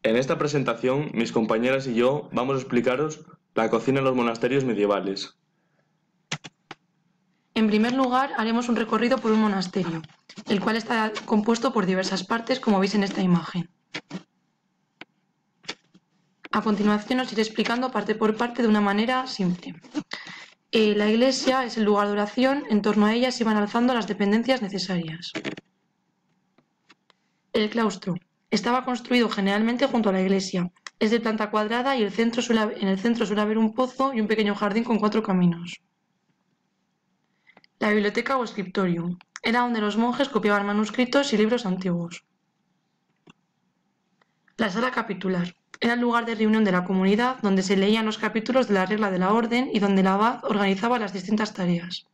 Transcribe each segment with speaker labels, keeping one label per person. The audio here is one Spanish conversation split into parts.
Speaker 1: En esta presentación, mis compañeras y yo vamos a explicaros la cocina en los monasterios medievales.
Speaker 2: En primer lugar, haremos un recorrido por un monasterio, el cual está compuesto por diversas partes, como veis en esta imagen. A continuación os iré explicando parte por parte de una manera simple. La iglesia es el lugar de oración, en torno a ella se iban alzando las dependencias necesarias. El claustro estaba construido generalmente junto a la iglesia, es de planta cuadrada y en el centro suele haber un pozo y un pequeño jardín con 4 caminos. La biblioteca o scriptorium era donde los monjes copiaban manuscritos y libros antiguos. La sala capitular era el lugar de reunión de la comunidad donde se leían los capítulos de la regla de la orden y donde el abad organizaba las distintas tareas.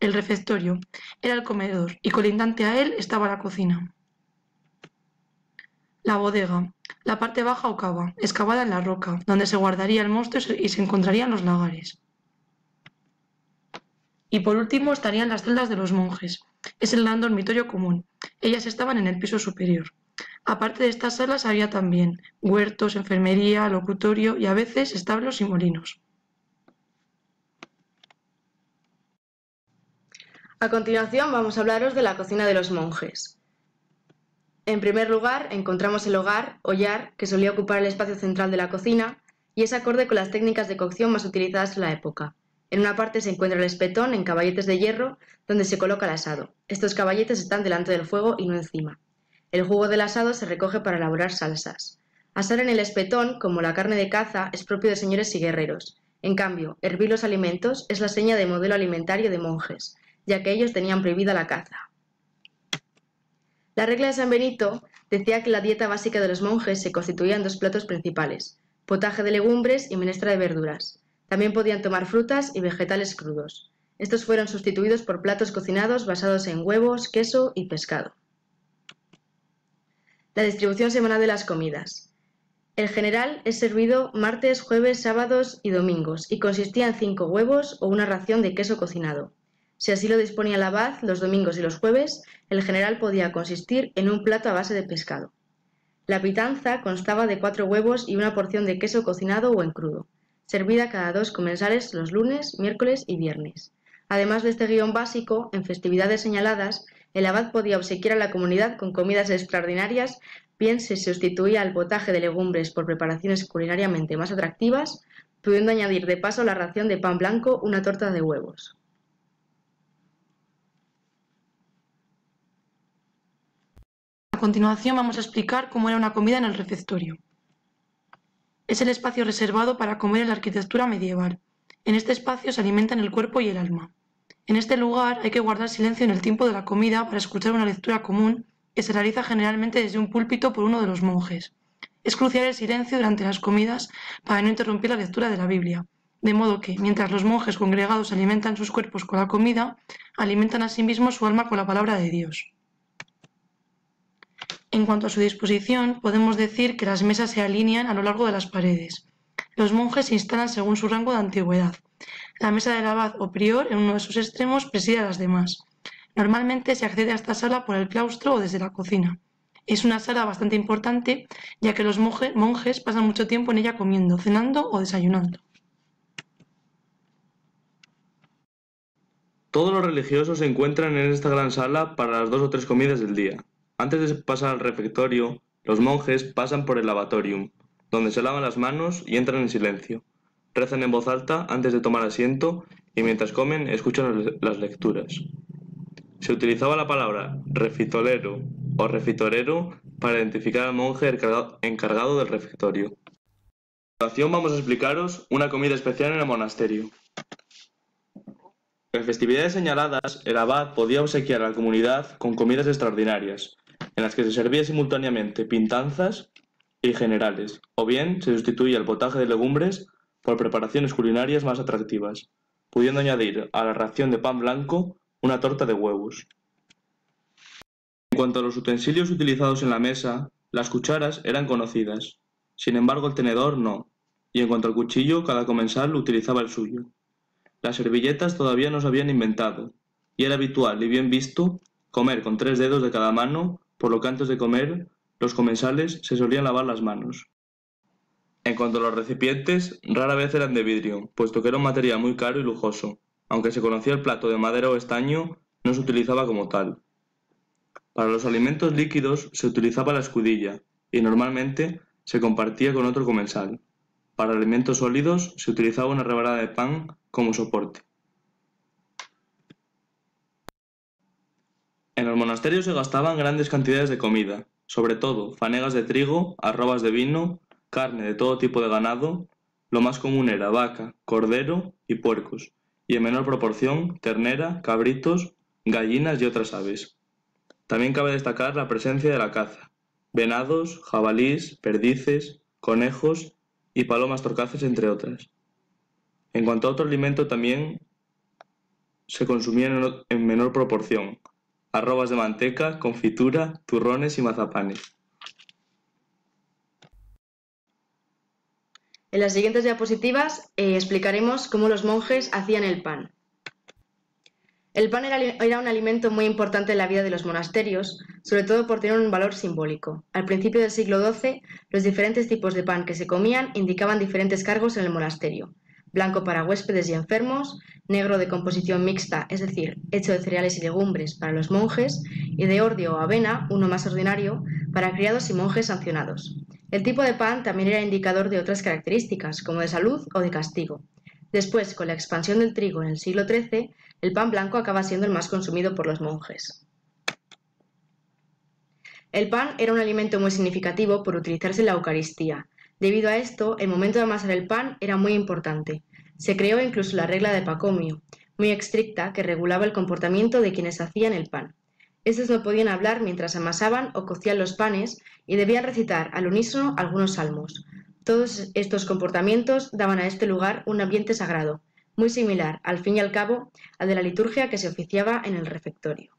Speaker 2: El refectorio era el comedor y colindante a él estaba la cocina. La bodega, la parte baja o cava, excavada en la roca, donde se guardaría el mosto y se encontrarían los lagares. Y por último estarían las celdas de los monjes. Es el gran dormitorio común. Ellas estaban en el piso superior. Aparte de estas salas había también huertos, enfermería, locutorio y a veces establos y molinos.
Speaker 3: A continuación vamos a hablaros de la cocina de los monjes. En primer lugar encontramos el hogar, ollar, que solía ocupar el espacio central de la cocina y es acorde con las técnicas de cocción más utilizadas en la época. En una parte se encuentra el espetón en caballetes de hierro donde se coloca el asado. Estos caballetes están delante del fuego y no encima. El jugo del asado se recoge para elaborar salsas. Asar en el espetón, como la carne de caza, es propio de señores y guerreros. En cambio, hervir los alimentos es la seña de modelo alimentario de monjes, ya que ellos tenían prohibida la caza. La regla de San Benito decía que la dieta básica de los monjes se constituía en 2 platos principales: potaje de legumbres y menestra de verduras. También podían tomar frutas y vegetales crudos. Estos fueron sustituidos por platos cocinados basados en huevos, queso y pescado. La distribución semanal de las comidas. El general es servido martes, jueves, sábados y domingos y consistía en 5 huevos o una ración de queso cocinado. Si así lo disponía el abad, los domingos y los jueves, el general podía consistir en un plato a base de pescado. La pitanza constaba de 4 huevos y una porción de queso cocinado o en crudo, servida cada 2 comensales los lunes, miércoles y viernes. Además de este guión básico, en festividades señaladas, el abad podía obsequiar a la comunidad con comidas extraordinarias, bien se sustituía al potaje de legumbres por preparaciones culinariamente más atractivas, pudiendo añadir de paso a la ración de pan blanco una torta de huevos.
Speaker 2: A continuación vamos a explicar cómo era una comida en el refectorio. Es el espacio reservado para comer en la arquitectura medieval. En este espacio se alimentan el cuerpo y el alma. En este lugar hay que guardar silencio en el tiempo de la comida para escuchar una lectura común que se realiza generalmente desde un púlpito por uno de los monjes. Es crucial el silencio durante las comidas para no interrumpir la lectura de la Biblia, de modo que, mientras los monjes congregados alimentan sus cuerpos con la comida, alimentan asimismo su alma con la palabra de Dios. En cuanto a su disposición, podemos decir que las mesas se alinean a lo largo de las paredes. Los monjes se instalan según su rango de antigüedad. La mesa del abad o prior en uno de sus extremos preside a las demás. Normalmente se accede a esta sala por el claustro o desde la cocina. Es una sala bastante importante, ya que los monjes pasan mucho tiempo en ella comiendo, cenando o desayunando.
Speaker 1: Todos los religiosos se encuentran en esta gran sala para las 2 o 3 comidas del día. Antes de pasar al refectorio, los monjes pasan por el lavatorium, donde se lavan las manos y entran en silencio. Rezan en voz alta antes de tomar asiento y mientras comen escuchan las lecturas. Se utilizaba la palabra refitolero o refitorero para identificar al monje encargado del refectorio. A continuación vamos a explicaros una comida especial en el monasterio. En festividades señaladas, el abad podía obsequiar a la comunidad con comidas extraordinarias, en las que se servía simultáneamente pintanzas y generales, o bien se sustituía el potaje de legumbres por preparaciones culinarias más atractivas, pudiendo añadir a la ración de pan blanco una torta de huevos. En cuanto a los utensilios utilizados en la mesa, las cucharas eran conocidas, sin embargo el tenedor no, y en cuanto al cuchillo, cada comensal utilizaba el suyo. Las servilletas todavía no se habían inventado, y era habitual y bien visto comer con 3 dedos de cada mano, por lo que antes de comer los comensales se solían lavar las manos. En cuanto a los recipientes, rara vez eran de vidrio, puesto que era un material muy caro y lujoso. Aunque se conocía el plato de madera o estaño, no se utilizaba como tal. Para los alimentos líquidos se utilizaba la escudilla, y normalmente se compartía con otro comensal. Para alimentos sólidos se utilizaba una rebanada de pan como soporte. En los monasterios se gastaban grandes cantidades de comida, sobre todo fanegas de trigo, arrobas de vino, carne de todo tipo de ganado. Lo más común era vaca, cordero y puercos, y en menor proporción ternera, cabritos, gallinas y otras aves. También cabe destacar la presencia de la caza: venados, jabalís, perdices, conejos y palomas torcaces, entre otras. En cuanto a otro alimento, también se consumían en menor proporción: arrobas de manteca, confitura, turrones y mazapanes.
Speaker 3: En las siguientes diapositivas explicaremos cómo los monjes hacían el pan. El pan era un alimento muy importante en la vida de los monasterios, sobre todo por tener un valor simbólico. Al principio del siglo XII, los diferentes tipos de pan que se comían indicaban diferentes cargos en el monasterio: blanco para huéspedes y enfermos, negro de composición mixta, es decir, hecho de cereales y legumbres, para los monjes, y de ordio o avena, uno más ordinario, para criados y monjes sancionados. El tipo de pan también era indicador de otras características, como de salud o de castigo. Después, con la expansión del trigo en el siglo XIII, el pan blanco acaba siendo el más consumido por los monjes. El pan era un alimento muy significativo por utilizarse en la Eucaristía. Debido a esto, el momento de amasar el pan era muy importante. Se creó incluso la regla de Pacomio, muy estricta, que regulaba el comportamiento de quienes hacían el pan. Estos no podían hablar mientras amasaban o cocían los panes y debían recitar al unísono algunos salmos. Todos estos comportamientos daban a este lugar un ambiente sagrado, muy similar, al fin y al cabo, al de la liturgia que se oficiaba en el refectorio.